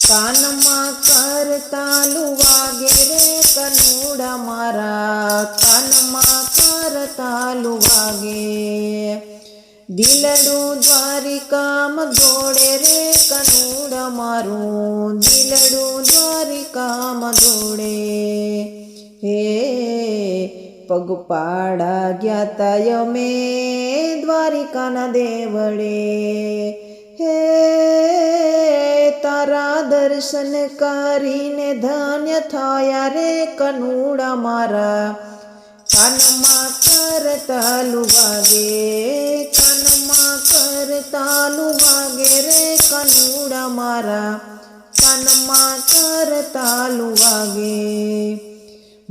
કાનમાં કરતાલું વાગે રે કનુડા મારા, કાનમાં કરતાલું વાગે. દિલડું દ્વારિકામાં દોડે રે કનુડા મારું, દિલડું દ્વારિકામાં દોડે. હે પગપાળા ગયા તા અમે દ્વારિકાના દેવળે. હે તારા દર્શન કરીને ધન્ય થયા રે કનુડા મારા, કાનમાં કરતાલું વાગે, કાનમાં કરતાલું વાગે રે કનુડા મારા, કાનમાં કરતાલું વાગે.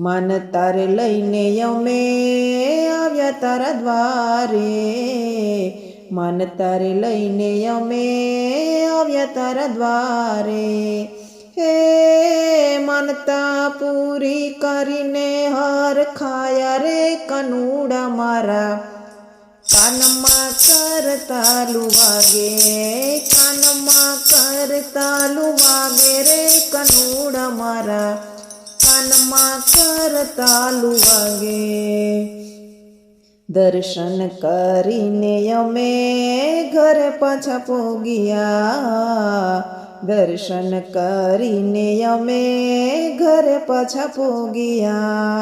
મન તારે લઈને અમે આવ્યા તારા દ્વારે, મન તારે લઈને અમે આવ્યા તારા દ્વારે. હે મનતા પૂરી કરીને હાર ખાયા રે કનુડા મારા, કાનમાં કરતાલું વાગે, કાનમાં કરતાલું વાગે રે કનુડા મારા, કાનમાં કરતાલું વાગે. દર્શન કરીને અમે ઘરે પાછા પોગ્યા, દર્શન કરીને અમે ઘરે પાછા પોગ્યા.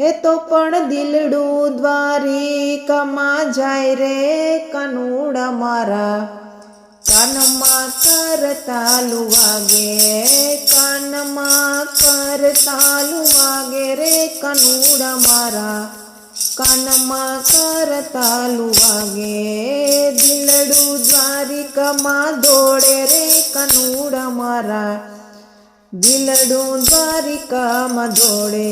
એ તો પણ દિલડું દ્વારિકામાં જાય રે કનુડા મારા, કાનમાં કરતાલું વાગે, કાનમાં કરતાલું વાગે રે કનુડા મારા, કાનમાં કરતાલું વાગે. દિલડું દ્વારિકામાં દોડે રે કનુડા મારા, દિલડું દ્વારિકામાં દોડે.